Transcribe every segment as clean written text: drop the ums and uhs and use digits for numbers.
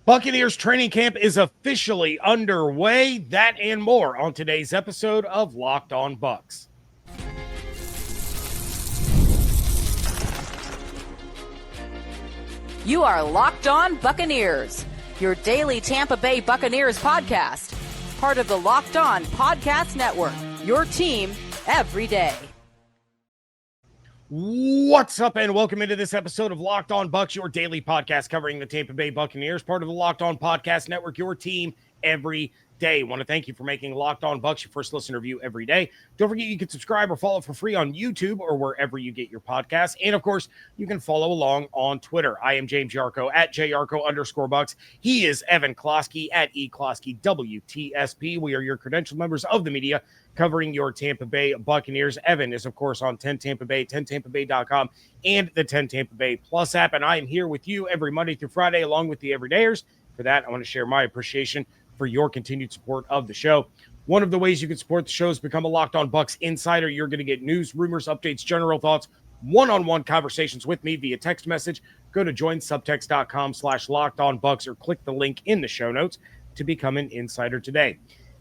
Buccaneers training camp is officially underway. That and more on today's episode of Locked On Bucs. You are Locked On Buccaneers, your daily Tampa Bay Buccaneers podcast. Part of the Locked On Podcast Network, your team every day. What's up, and welcome into this episode of Locked On Bucs, your daily podcast covering the Tampa Bay Buccaneers, part of the Locked On Podcast Network, your team every day. Want to thank you for making Locked On Bucs your first listen review every day. Don't forget you can subscribe or follow for free on YouTube or wherever you get your podcasts. And of course, you can follow along on Twitter. I am James Yarcho at JYarcho_Bucs. He is Evan Klosky at eKlosky WTSP. We are your credentialed members of the media covering your Tampa Bay Buccaneers. Evan is, of course, on 10 Tampa Bay, 10tampabay.com, and the 10 Tampa Bay Plus app. And I am here with you every Monday through Friday, along with the Everydayers. For that, I want to share my appreciation for your continued support of the show. One of the ways you can support the show is become a Locked On Bucs insider. You're going to get news, rumors, updates, general thoughts, one-on-one conversations with me via text message. Go to joinsubtext.com/LockedOnBucs or click the link in the show notes to become an insider today.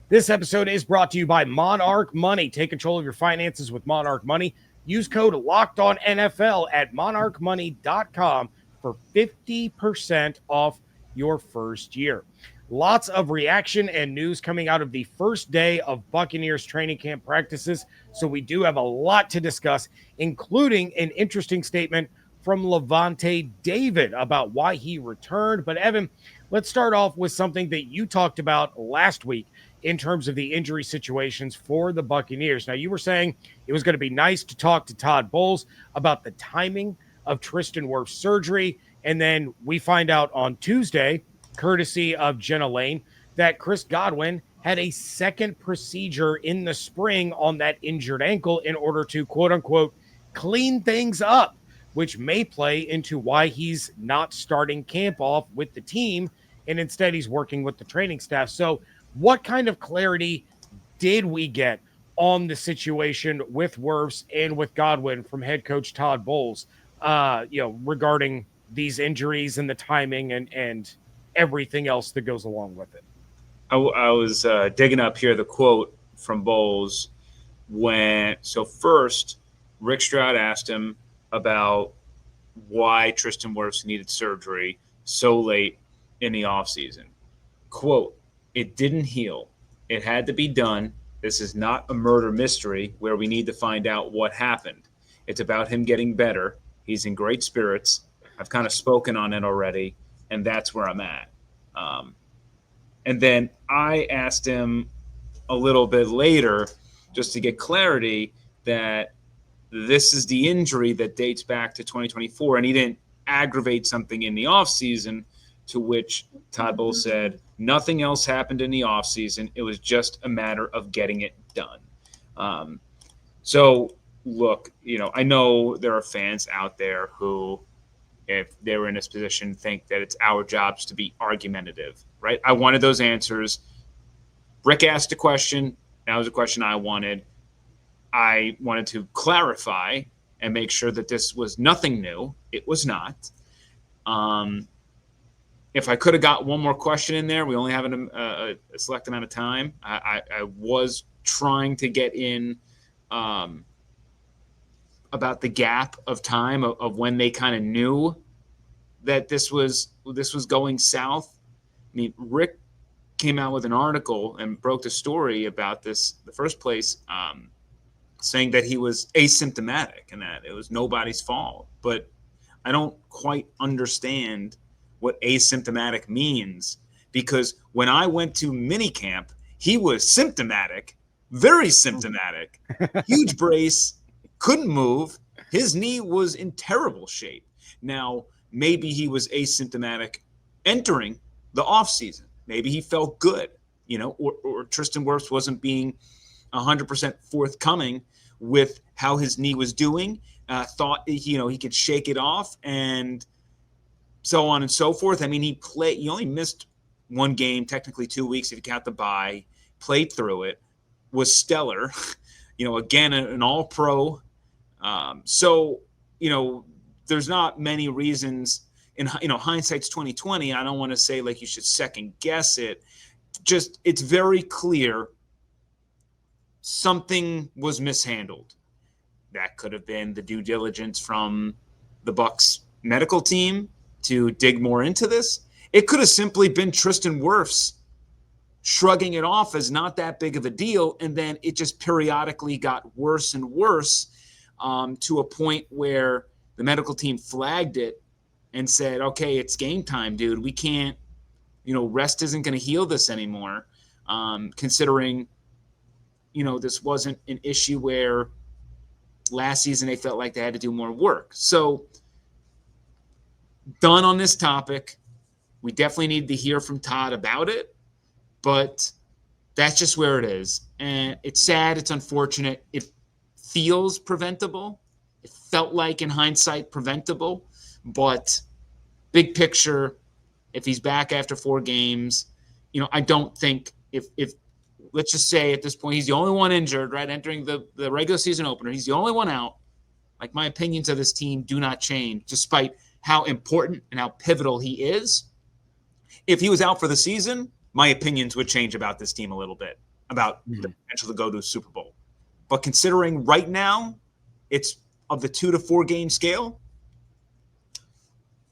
This episode is brought to you by Monarch Money. Take control of your finances with Monarch Money. Use code LOCKEDONNFL at monarchmoney.com for 50% off your first year. Lots of reaction and news coming out of the first day of Buccaneers training camp practices. So we do have a lot to discuss, including an interesting statement from Levante David about why he returned. But Evan, let's start off with something that you talked about last week in terms of the injury situations for the Buccaneers. Now, you were saying it was going to be nice to talk to Todd Bowles about the timing of Tristan Worfs' surgery. And then we find out on Tuesday, courtesy of Jenna Lane, that Chris Godwin had a second procedure in the spring on that injured ankle in order to, quote unquote, clean things up, which may play into why he's not starting camp off with the team, and instead he's working with the training staff. So what kind of clarity did we get on the situation with Wirfs and with Godwin from head coach Todd Bowles, regarding these injuries and the timing and everything else that goes along with it? I was digging up here the quote from Bowles first, Rick Stroud asked him about why Tristan Worfs needed surgery so late in the offseason. Quote, "It didn't heal. It had to be done. This is not a murder mystery where we need to find out what happened. It's about him getting better. He's in great spirits. I've kind of spoken on it already, and that's where I'm at." And then I asked him a little bit later, just to get clarity, that this is the injury that dates back to 2024, and he didn't aggravate something in the offseason, to which Todd Bowles said, nothing else happened in the offseason. It was just a matter of getting it done. So, look, I know there are fans out there who, if they were in this position, think that it's our jobs to be argumentative, right? I wanted those answers. Rick asked a question. That was a question I wanted. I wanted to clarify and make sure that this was nothing new. It was not. If I could have got one more question in there, we only have a select amount of time. I was trying to get in about the gap of time of when they kind of knew that this was going south. I mean, Rick came out with an article and broke the story about this, the first place, saying that he was asymptomatic and that it was nobody's fault. But I don't quite understand what asymptomatic means, because when I went to minicamp, he was symptomatic, very symptomatic, huge brace, couldn't move. His knee was in terrible shape. Now, maybe he was asymptomatic entering the offseason. Maybe he felt good, or Tristan Worfs wasn't being 100% forthcoming with how his knee was doing, thought, he could shake it off and so on and so forth. I mean, he only missed one game, technically 2 weeks if you count the bye, played through it, was stellar, again, an all-pro. So, there's not many reasons in hindsight's 2020. I don't want to say like you should second guess it. Just it's very clear something was mishandled. That could have been the due diligence from the Bucs medical team to dig more into this. It could have simply been Tristan Worfs shrugging it off as not that big of a deal, and then it just periodically got worse and worse to a point where the medical team flagged it and said, okay, it's game time, dude. We can't, rest isn't going to heal this anymore, considering, this wasn't an issue where last season they felt like they had to do more work. So done on this topic. We definitely need to hear from Todd about it, but that's just where it is. And it's sad. It's unfortunate. It feels preventable. It felt like in hindsight preventable, but big picture, if he's back after 4 games, I don't think if let's just say at this point he's the only one injured, right, entering the regular season opener, he's the only one out. Like, my opinions of this team do not change despite how important and how pivotal he is. If he was out for the season, my opinions would change about this team a little bit, about the potential to go to a Super Bowl. But considering right now it's of the 2 to 4 game scale,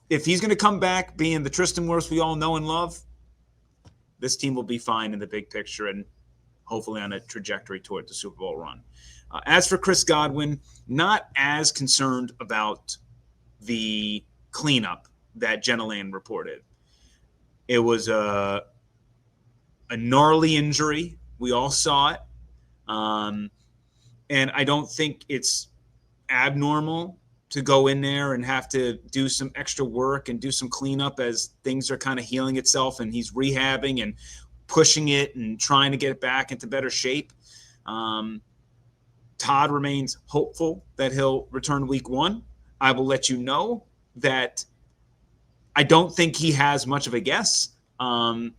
if he's going to come back being the Tristan Worfs we all know and love, this team will be fine in the big picture and hopefully on a trajectory toward the Super Bowl run. As for Chris Godwin, not as concerned about the cleanup that Jenna Lane reported. It was a gnarly injury. We all saw it. And I don't think it's abnormal to go in there and have to do some extra work and do some cleanup as things are kind of healing itself and he's rehabbing and pushing it and trying to get it back into better shape. Todd remains hopeful that he'll return week 1. I will let you know that I don't think he has much of a guess. I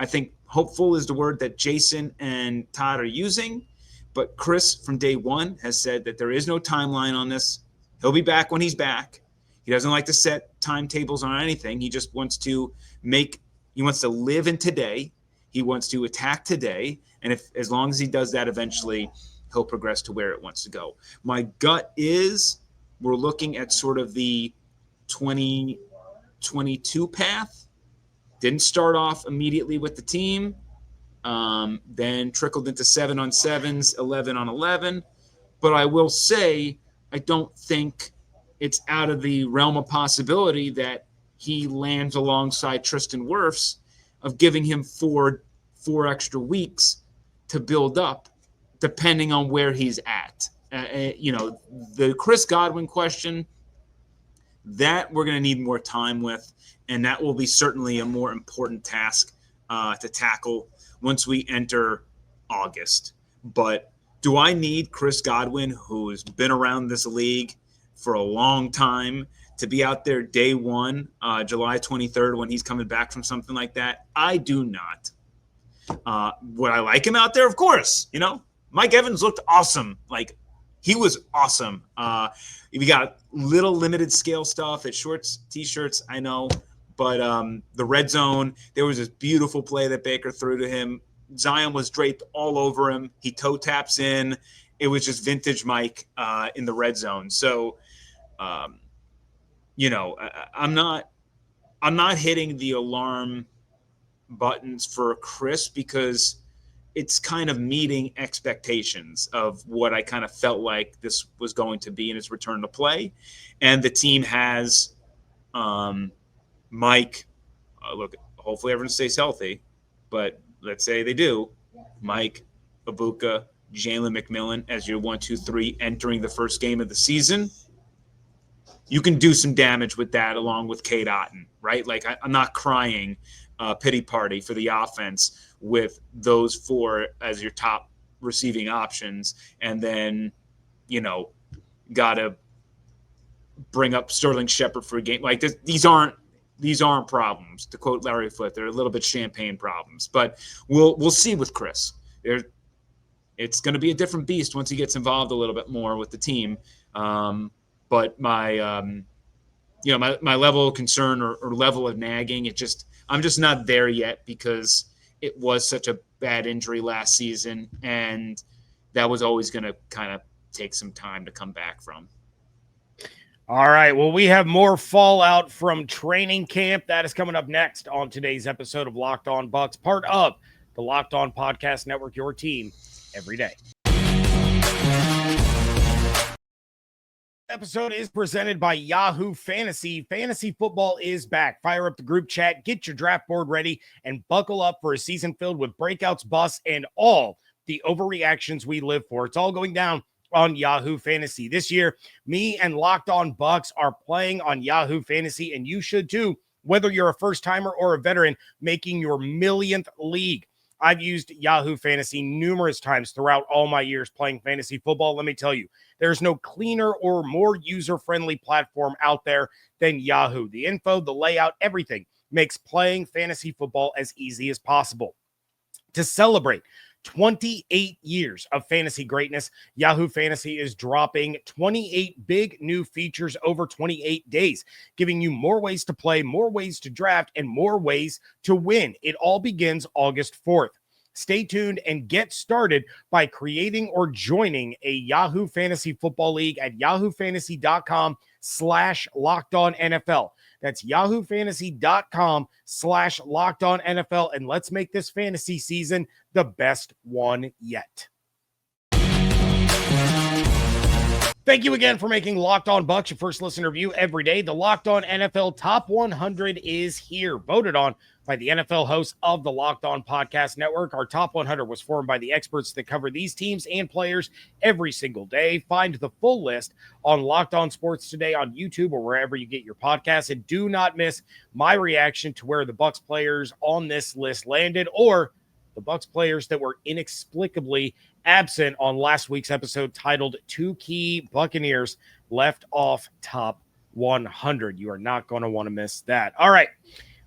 think hopeful is the word that Jason and Todd are using, but Chris from day one has said that there is no timeline on this. He'll be back when he's back. He doesn't like to set timetables on anything. He just wants to live in today. He wants to attack today. And as long as he does that, eventually he'll progress to where it wants to go. My gut is we're looking at sort of the 2022 path. Didn't start off immediately with the team. Then trickled into 7-on-7s, 11-on-11. But I will say, I don't think it's out of the realm of possibility that he lands alongside Tristan Worfs, of giving him four extra weeks to build up, depending on where he's at. The Chris Godwin question, that we're going to need more time with, and that will be certainly a more important task to tackle once we enter August. But do I need Chris Godwin, who's been around this league for a long time, to be out there day one, July 23rd, when he's coming back from something like that? I do not. Would I like him out there? Of course. Mike Evans looked awesome. Like, he was awesome. We got little limited scale stuff at shorts, T-shirts, I know. But the red zone, there was this beautiful play that Baker threw to him. Zion was draped all over him. He toe taps in. It was just vintage Mike in the red zone. So, I'm not hitting the alarm buttons for Chris, because it's kind of meeting expectations of what I kind of felt like this was going to be in his return to play. And the team has Mike, look, hopefully everyone stays healthy, but let's say they do. Mike, Ibuka, Jalen McMillan as your 1, 2, 3 entering the first game of the season. You can do some damage with that, along with Cade Otton, right? Like, I'm not crying pity party for the offense with those 4 as your top receiving options, and then, got to bring up Sterling Shepard for a game. Like, these aren't problems. To quote Larry Foote, they're a little bit champagne problems. But we'll see with Chris. It's going to be a different beast once he gets involved a little bit more with the team. But my my level of concern or level of nagging, I'm just not there yet because it was such a bad injury last season, and that was always going to kind of take some time to come back from. All right. Well, we have more fallout from training camp. That is coming up next on today's episode of Locked On Bucs, part of the Locked On Podcast Network, your team every day. Episode is presented by Yahoo Fantasy. Fantasy football is back. Fire up the group chat, get your draft board ready, and buckle up for a season filled with breakouts, busts, and all the overreactions we live for. It's all going down on Yahoo Fantasy. This year, me and Locked On Bucs are playing on Yahoo Fantasy, and you should too, whether you're a first-timer or a veteran making your millionth league. I've used Yahoo Fantasy numerous times throughout all my years playing fantasy football. Let me tell you, there's no cleaner or more user-friendly platform out there than Yahoo. The info, the layout, everything makes playing fantasy football as easy as possible. To celebrate 28 years of fantasy greatness, Yahoo Fantasy is dropping 28 big new features over 28 days, giving you more ways to play, more ways to draft, and more ways to win. It all begins August 4th. Stay tuned and get started by creating or joining a Yahoo Fantasy Football League at yahoofantasy.com/LockedOnNFL. That's yahoofantasy.com/LockedOnNFL. And let's make this fantasy season the best one yet. Thank you again for making Locked On Bucs your first listener view every day. The Locked On NFL Top 100 is here, voted on by the NFL hosts of the Locked On Podcast Network. Our Top 100 was formed by the experts that cover these teams and players every single day. Find the full list on Locked On Sports Today on YouTube or wherever you get your podcasts. And do not miss my reaction to where the Bucs players on this list landed, or the Bucs players that were inexplicably absent on last week's episode titled Two Key Buccaneers Left Off Top 100. You are not going to want to miss that. All right.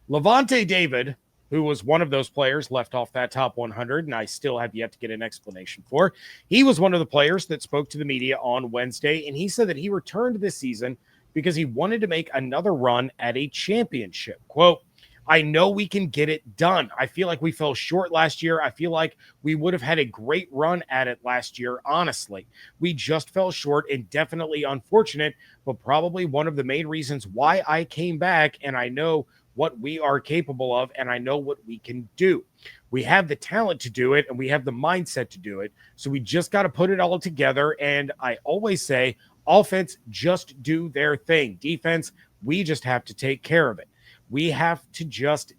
Levante David, who was one of those players left off that top 100, and I still have yet to get an explanation for. He was one of the players that spoke to the media on Wednesday, and he said that he returned this season because he wanted to make another run at a championship. Quote, I know we can get it done. I feel like we fell short last year. I feel like we would have had a great run at it last year, honestly. We just fell short and definitely unfortunate, but probably one of the main reasons why I came back, and I know what we are capable of, and I know what we can do. We have the talent to do it, and we have the mindset to do it, so we just got to put it all together, and I always say, offense, just do their thing. Defense, we just have to take care of it. We have just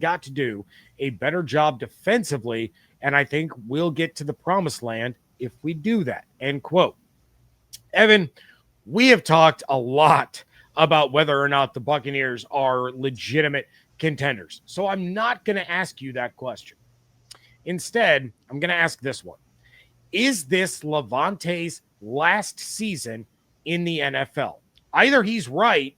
got to do a better job defensively, and I think we'll get to the promised land if we do that, end quote. Evan, we have talked a lot about whether or not the Buccaneers are legitimate contenders, so I'm not going to ask you that question. Instead, I'm going to ask this one. Is this Levante's last season in the NFL? Either he's right,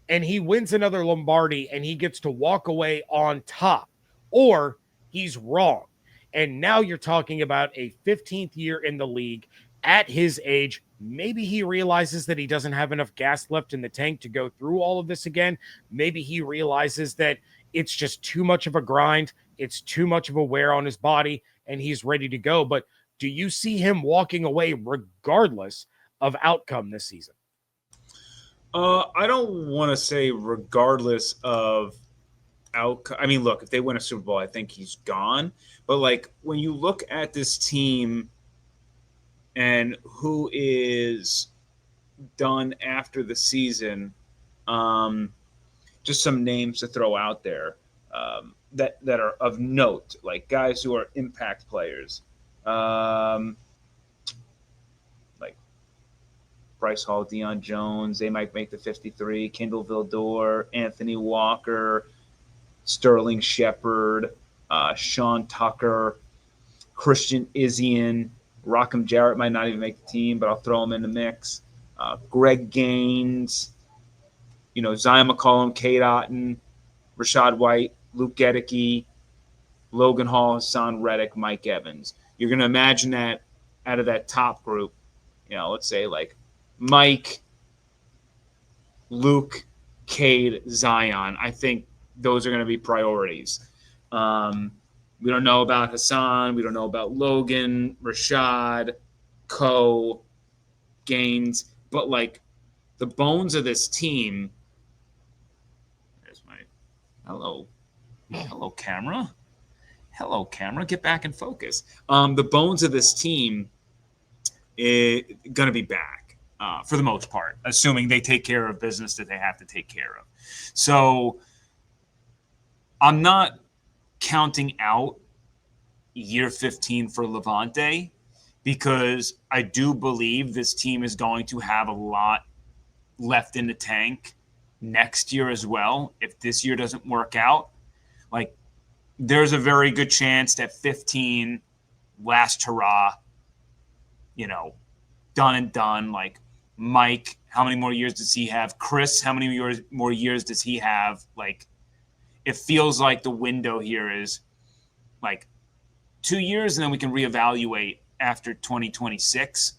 and he wins another Lombardi and he gets to walk away on top, or he's wrong. And now you're talking about a 15th year in the league at his age. Maybe he realizes that he doesn't have enough gas left in the tank to go through all of this again. Maybe he realizes that it's just too much of a grind. It's too much of a wear on his body and he's ready to go. But do you see him walking away regardless of outcome this season? I don't want to say regardless of outcome. I mean, look, if they win a Super Bowl, I think he's gone. But, like, when you look at this team and who is done after the season, just some names to throw out there that are of note, like guys who are impact players. Bryce Hall, Deion Jones, they might make the 53, Kendall Vildor, Anthony Walker, Sterling Shepard, Sean Tucker, Christian Izzian, Rockham Jarrett might not even make the team, but I'll throw him in the mix. Greg Gaines, Zion McCollum, Kate Otten, Rashad White, Luke Gedicke, Logan Hall, Hassan Reddick, Mike Evans. You're going to imagine that out of that top group, let's say like Mike, Luke, Cade, Zion. I think those are going to be priorities. We don't know about Hassan. We don't know about Logan, Rashad, Gaines. But, like, the bones of this team – there's my – hello, camera. Hello, camera. Get back in focus. The bones of this team is going to be back for the most part, assuming they take care of business that they have to take care of. So I'm not counting out year 15 for Levante because I do believe this team is going to have a lot left in the tank next year as well. If this year doesn't work out, like, there's a very good chance that 15, last hurrah, done and done. Like, Mike, how many more years does he have? Chris, how many more years does he have? Like, it feels like the window here is like 2 years, and then we can reevaluate after 2026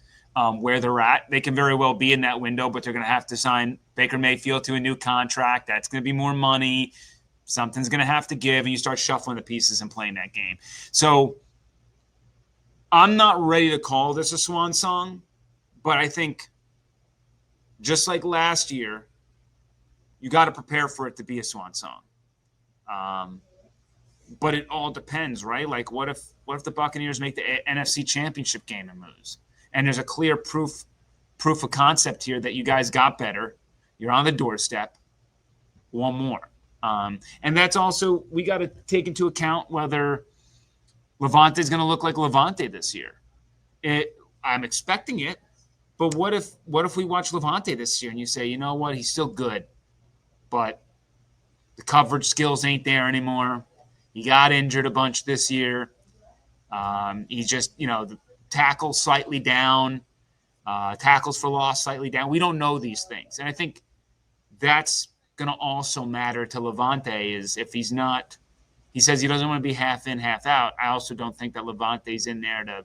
where they're at. They can very well be in that window, but they're going to have to sign Baker Mayfield to a new contract. That's going to be more money. Something's going to have to give, and you start shuffling the pieces and playing that game. So I'm not ready to call this a swan song, but I think just like last year, you got to prepare for it to be a swan song. But it all depends, right? Like, what if the Buccaneers make the NFC Championship game and lose? And there's a clear proof of concept here that you guys got better. You're on the doorstep. One more. And that's also, we got to take into account whether Levante is going to look like Levante this year. I'm expecting it, but what if we watch Levante this year and you say, you know what, he's still good, but the coverage skills ain't there anymore. He got injured a bunch this year. He just, the tackles slightly down, tackles for loss slightly down. We don't know these things. And I think that's going to also matter to Levante is if he's not – he says he doesn't want to be half in, half out. I also don't think that Levante's in there to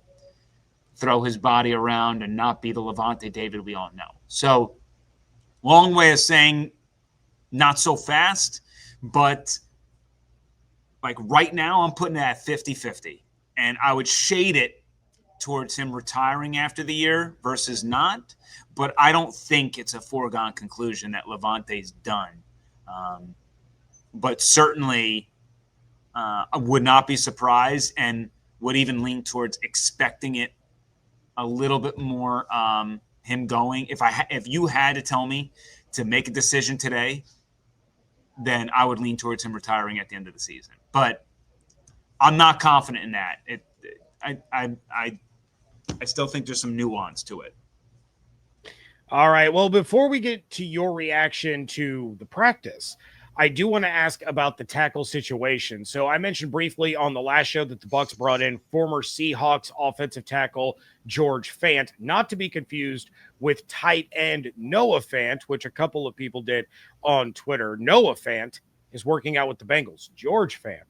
throw his body around and not be the Levante David we all know. So long way of saying not so fast, but like right now I'm putting it at 50-50. And I would shade it towards him retiring after the year versus not. But I don't think it's a foregone conclusion that Levante's done. But certainly I would not be surprised and would even lean towards expecting it a little bit more him going. If you had to tell me to make a decision today, then I would lean towards him retiring at the end of the season. But I'm not confident in that. I still think there's some nuance to it. All right. Well, before we get to your reaction to the practice, I do want to ask about the tackle situation. So I mentioned briefly on the last show that the Bucs brought in former Seahawks offensive tackle George Fant, not to be confused with tight end Noah Fant, which a couple of people did on Twitter. Noah Fant is working out with the Bengals. George Fant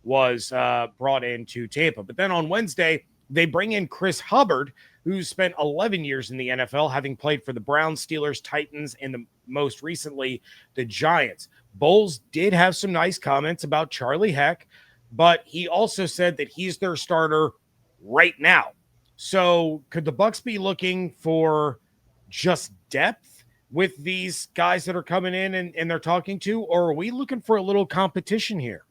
was brought into Tampa. But then on Wednesday, they bring in Chris Hubbard, who spent 11 years in the NFL, having played for the Browns, Steelers, Titans, and most recently, the Giants. Bowles did have some nice comments about Charlie Heck, but he also said that he's their starter right now. So could the Bucs be looking for just depth with these guys that are coming in and they're talking to, or are we looking for a little competition here?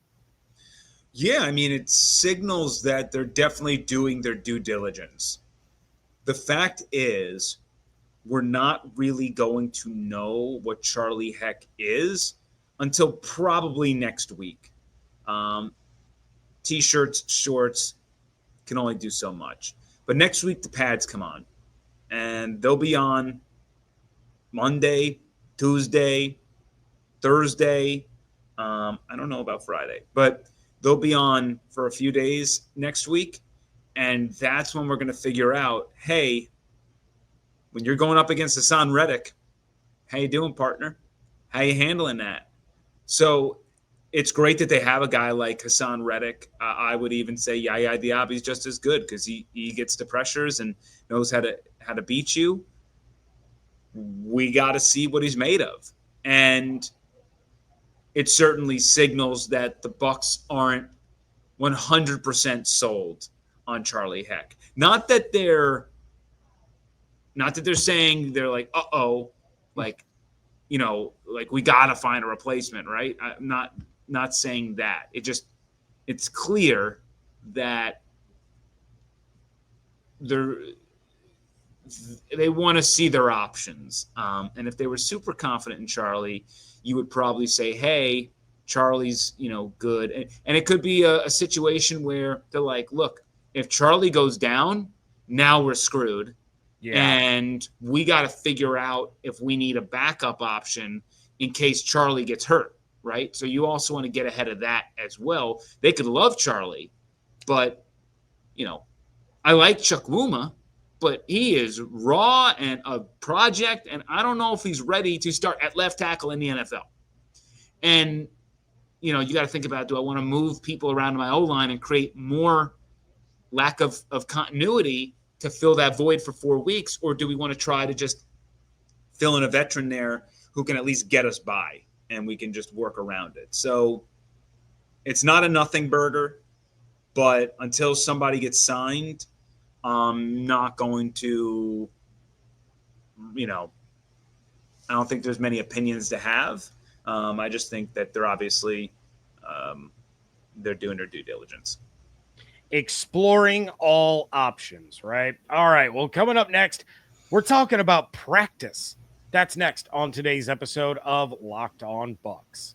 Yeah, I mean, it signals that they're definitely doing their due diligence. The fact is, we're not really going to know what Charlie Heck is until probably next week. T-shirts, shorts can only do so much. But next week, the pads come on. And they'll be on Monday, Tuesday, Thursday. I don't know about Friday. But they'll be on for a few days next week. And that's when we're going to figure out, hey, when you're going up against Hassan Reddick, how you doing, partner? How you handling that? So it's great that they have a guy like Hassan Reddick. I would even say Yaya Diaby's just as good because he gets the pressures and knows how to beat you. we got to see what he's made of. And it certainly signals that the Bucs aren't 100% sold on Charlie Heck. Not that they're saying they're like, like, like we got to find a replacement, right? I'm not saying that. It's clear that they want to see their options. And if they were super confident in Charlie, you would probably say, hey, Charlie's, good. And it could be a situation where they're like, look, if Charlie goes down, now we're screwed. Yeah. And we got to figure out if we need a backup option in case Charlie gets hurt, right? So you also want to get ahead of that as well. They could love Charlie, but, I like Chukwuma, but he is raw and a project, and I don't know if he's ready to start at left tackle in the NFL. And, you got to think about, do I want to move people around my O-line and create more lack of continuity to fill that void for 4 weeks, or do we want to try to just fill in a veteran there who can at least get us by, and we can just work around it? So it's not a nothing burger, but until somebody gets signed, I'm not going to, I don't think there's many opinions to have. I just think that they're obviously they're doing their due diligence. Exploring all options, right? All right. Well, coming up next, we're talking about practice. That's next on today's episode of Locked On Bucs.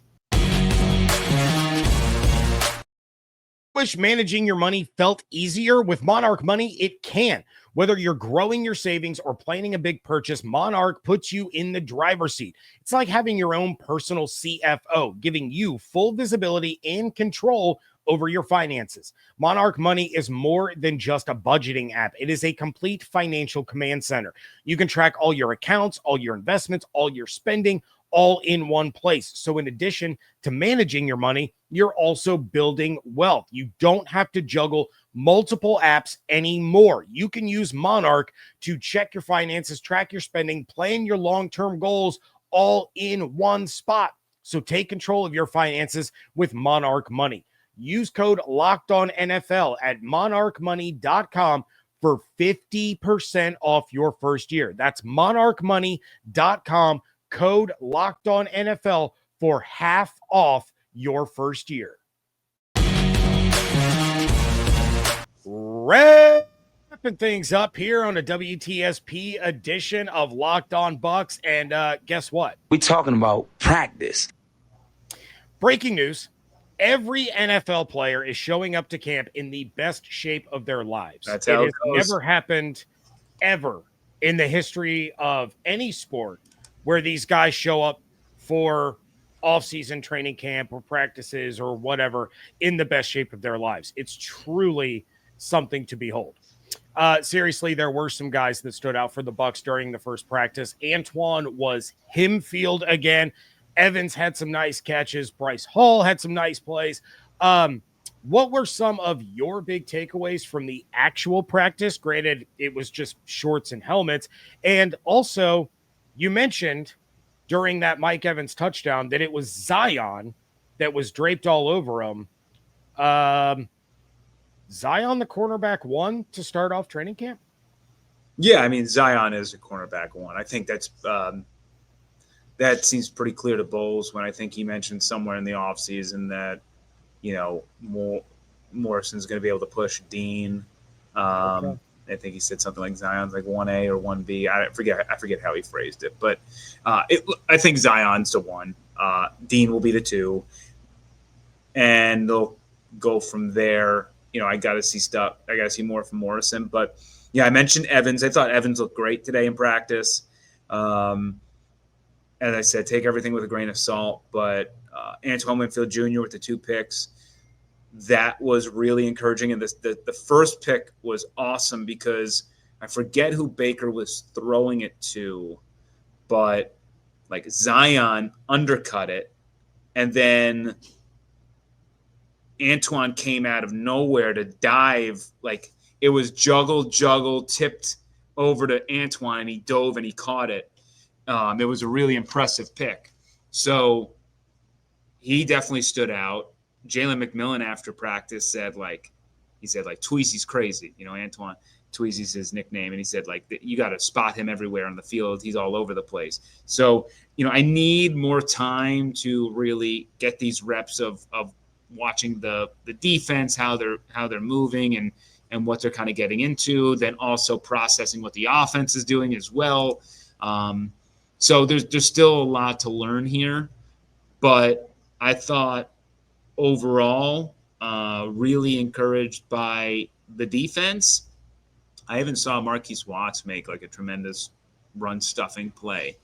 Wish managing your money felt easier? With Monarch Money, it can. Whether you're growing your savings or planning a big purchase, Monarch puts you in the driver's seat. It's like having your own personal CFO, giving you full visibility and control over your finances. Monarch Money is more than just a budgeting app. It is a complete financial command center. You can track all your accounts, all your investments, all your spending, all in one place. So in addition to managing your money, you're also building wealth. You don't have to juggle multiple apps anymore. You can use Monarch to check your finances, track your spending, plan your long-term goals, all in one spot. So take control of your finances with Monarch Money. Use code LOCKEDONNFL at monarchmoney.com for 50% off your first year. That's monarchmoney.com, code LOCKEDONNFL for half off your first year. Wrapping things up here on a WTSP edition of Locked On Bucs. And guess what? We're talking about practice. Breaking news. Every NFL player is showing up to camp in the best shape of their lives. That's how it has never happened ever in the history of any sport where these guys show up for off-season training camp or practices or whatever in the best shape of their lives. It's truly something to behold. Seriously, there were some guys that stood out for the Bucs during the first practice. Antoine was him-field again. Evans had some nice catches. Bryce Hall had some nice plays. What were some of your big takeaways from the actual practice? Granted, it was just shorts and helmets. And also, you mentioned during that Mike Evans touchdown that it was Zion that was draped all over him. Zion, the cornerback one to start off training camp? Yeah, I mean, Zion is a cornerback one. I think that's that seems pretty clear to Bowles when I think he mentioned somewhere in the offseason that, Morrison's going to be able to push Dean. Okay. I think he said something like Zion's like 1A or 1B. I forget how he phrased it, but I think Zion's the one. Dean will be the 2, and they'll go from there. I got to see stuff. I got to see more from Morrison, but yeah, I mentioned Evans. I thought Evans looked great today in practice. As I said, take everything with a grain of salt, but Antoine Winfield Jr. with the 2 picks, that was really encouraging. And the first pick was awesome because I forget who Baker was throwing it to, but like Zion undercut it, and then Antoine came out of nowhere to dive. Like it was juggle, tipped over to Antoine, and he dove and he caught it. It was a really impressive pick. So he definitely stood out. Jalen McMillan after practice said Tweezy's crazy. Antoine Tweezy's his nickname. And he said, you got to spot him everywhere on the field. He's all over the place. So, I need more time to really get these reps of watching the defense, how they're moving and what they're kind of getting into, then also processing what the offense is doing as well. So there's still a lot to learn here, but I thought overall, really encouraged by the defense. I even saw Marquise Watts make a tremendous run stuffing play.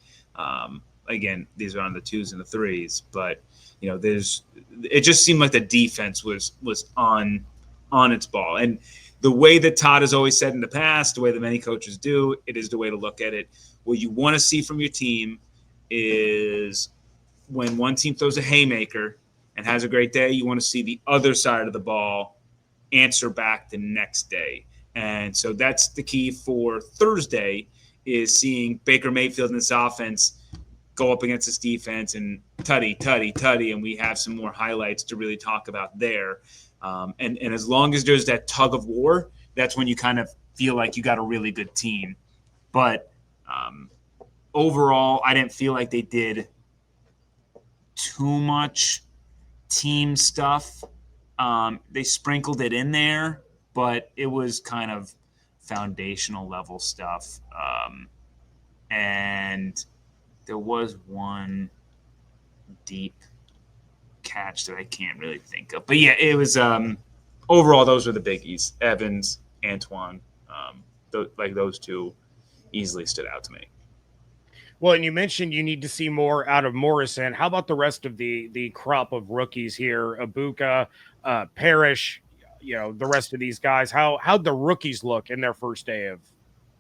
Again, these are on the 2s and the 3s, but it just seemed like the defense was on its ball. And the way that Todd has always said in the past, the way that many coaches do, it is the way to look at it. What you want to see from your team is when one team throws a haymaker and has a great day, you want to see the other side of the ball answer back the next day. And so that's the key for Thursday, is seeing Baker Mayfield and this offense go up against this defense and tutty, and we have some more highlights to really talk about there. And as long as there's that tug of war, that's when you kind of feel like you got a really good team. But overall, I didn't feel like they did too much team stuff. They sprinkled it in there, but it was kind of foundational level stuff. And there was one deep catch that I can't really think of. But yeah, it was overall, those were the biggies. Evans, Antoine, those two easily stood out to me. Well, and you mentioned you need to see more out of Morrison. How about the rest of the crop of rookies here? Ibuka, Parrish, the rest of these guys. How'd the rookies look in their first day of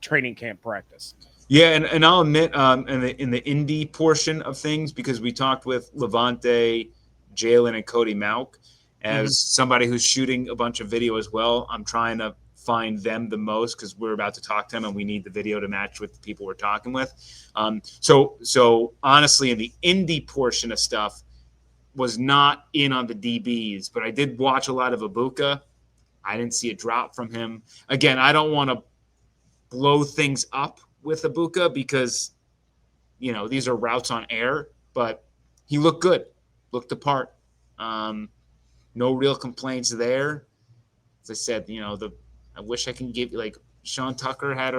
training camp practice? Yeah, and I'll admit in the indie portion of things, because we talked with Levante, Jalen, and Cody Mauk, as somebody who's shooting a bunch of video as well, I'm trying to find them the most because we're about to talk to them and we need the video to match with the people we're talking with. So honestly, in the indie portion of stuff, was not in on the DBs, but I did watch a lot of Ibuka. I didn't see a drop from him. Again, I don't want to blow things up with Ibuka because, these are routes on air, but he looked good, looked the part. No real complaints there. As I said, I wish I can give Sean Tucker had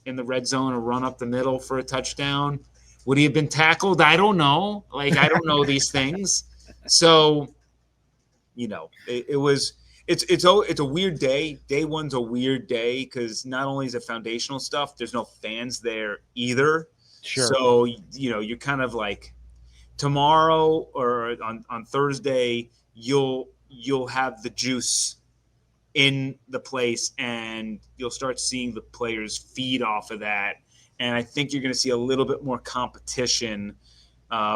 in the red zone a run up the middle for a touchdown. Would he have been tackled? I don't know. I don't know these things. So, it's a weird day. Day one's a weird day because not only is it foundational stuff, there's no fans there either. Sure. So, you're kind of tomorrow or on Thursday, you'll have the juice in the place and you'll start seeing the players feed off of that. And I think you're going to see a little bit more competition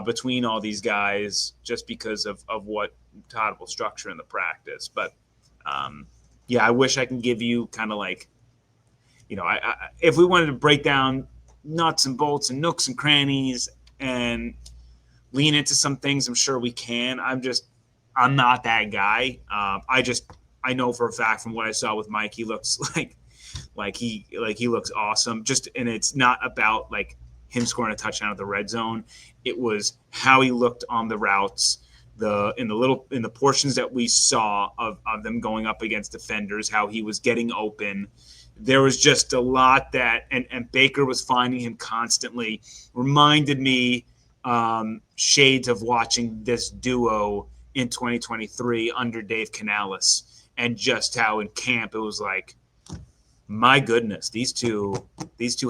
between all these guys just because of what Todd will structure in the practice. But I wish I can give you kind of if we wanted to break down nuts and bolts and nooks and crannies and lean into some things, I'm sure we can. I'm not that guy. I know for a fact from what I saw with Mike, he looks like he looks awesome. And it's not about him scoring a touchdown at the red zone. It was how he looked on the routes, in the portions that we saw of them going up against defenders, how he was getting open. There was just a lot that, and Baker was finding him constantly. Reminded me shades of watching this duo in 2023 under Dave Canales. And just how in camp it was my goodness, these two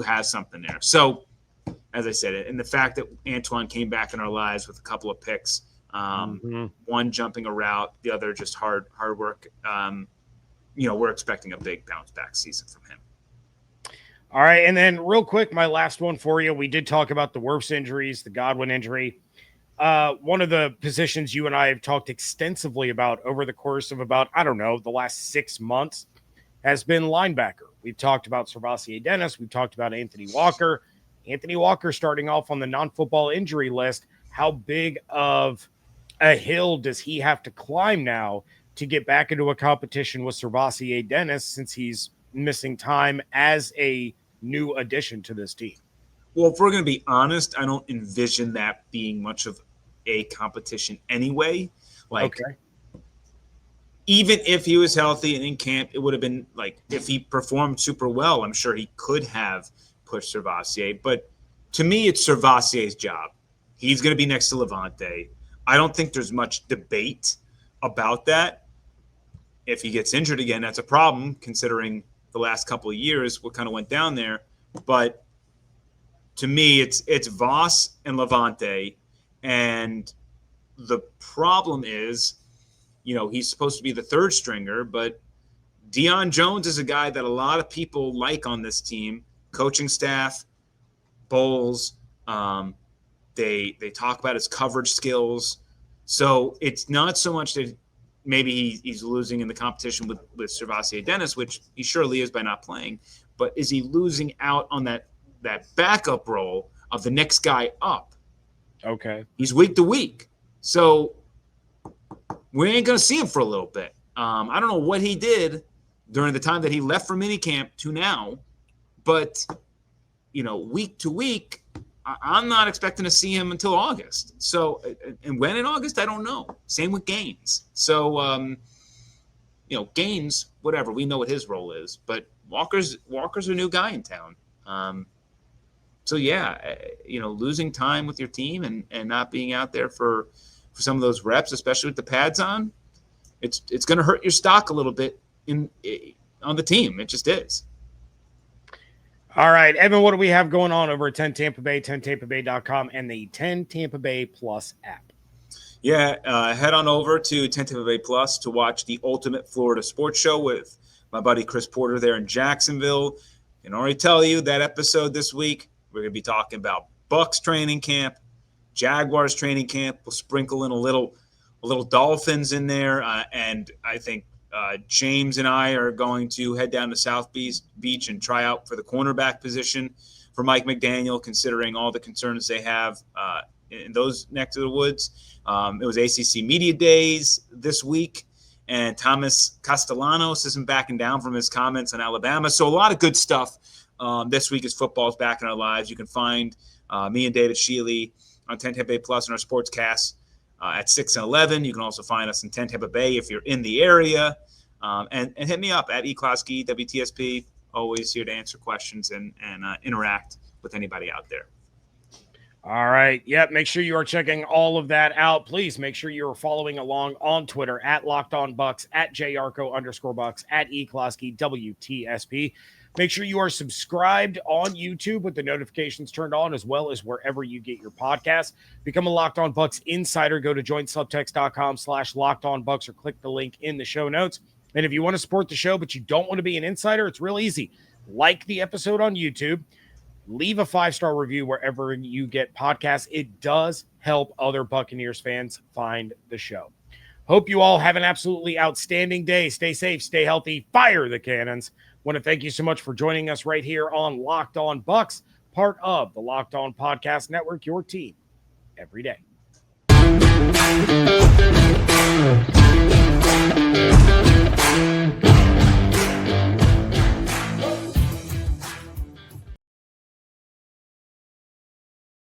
have something there. So, as I said, and the fact that Antoine came back in our lives with a couple of picks, one jumping a route, the other just hard work. We're expecting a big bounce back season from him. All right, and then real quick, my last one for you. We did talk about the Wirfs injuries, the Godwin injury. One of the positions you and I have talked extensively about over the course of the last 6 months has been linebacker. We've talked about Servassier Dennis. We've talked about Anthony Walker. Anthony Walker starting off on the non-football injury list. How big of a hill does he have to climb now to get back into a competition with Servassier Dennis, since he's missing time as a new addition to this team? Well, if we're going to be honest, I don't envision that being much of a competition anyway. Okay. Even if he was healthy and in camp, it would have been like, if he performed super well, I'm sure he could have pushed Servassier. But to me, it's Servassier's job. He's going to be next to Levante. I don't think there's much debate about that. If he gets injured again, that's a problem, considering the last couple of years, what kind of went down there. But to me, it's Voss and Levante. And the problem is, he's supposed to be the third stringer, but Deion Jones is a guy that a lot of people like on this team. Coaching staff, Bowles, they talk about his coverage skills. So it's not so much that maybe he's losing in the competition with Servassier Dennis, which he surely is by not playing, but is he losing out on that backup role of the next guy up? Okay. He's week to week. So we ain't going to see him for a little bit. I don't know what he did during the time that he left for minicamp to now, but, week to week, I'm not expecting to see him until August. So, and when in August, I don't know. Same with Gaines. So, Gaines, whatever, we know what his role is, but Walker's a new guy in town. So yeah, losing time with your team and not being out there for some of those reps, especially with the pads on, it's going to hurt your stock a little bit on the team. It just is. All right, Evan, what do we have going on over at 10 Tampa Bay, 10tampabay.com, and the 10 Tampa Bay Plus app? Yeah, head on over to 10 Tampa Bay Plus to watch the Ultimate Florida Sports Show with my buddy Chris Porter there in Jacksonville. I can already tell you that episode this week, we're going to be talking about Bucs training camp, Jaguars training camp. We'll sprinkle in a little Dolphins in there, and I think James and I are going to head down to South Beach and try out for the cornerback position for Mike McDaniel, considering all the concerns they have in those neck of the woods. It was ACC Media Days this week, and Thomas Castellanos isn't backing down from his comments on Alabama. So a lot of good stuff this week as football's back in our lives. You can find me and David Shealy on 10 Tampa Bay Plus in our sportscast at 6 and 11. You can also find us in 10 Tampa Bay if you're in the area. And hit me up at eCloskey, WTSP. Always here to answer questions and interact with anybody out there. All right. Yep. Make sure you are checking all of that out. Please make sure you're following along on Twitter at Locked On Bucs, at JYarcho_Bucs, at eCloskey, WTSP. Make sure you are subscribed on YouTube with the notifications turned on, as well as wherever you get your podcasts. Become a Locked On Bucs insider. Go to joinsubtext.com/LockedOnBucs or click the link in the show notes. And if you want to support the show, but you don't want to be an insider, it's real easy. Like the episode on YouTube, leave a 5-star review wherever you get podcasts. It does help other Buccaneers fans find the show. Hope you all have an absolutely outstanding day. Stay safe, stay healthy, fire the cannons. Want to thank you so much for joining us right here on Locked On Bucs, part of the Locked On Podcast Network, your team every day.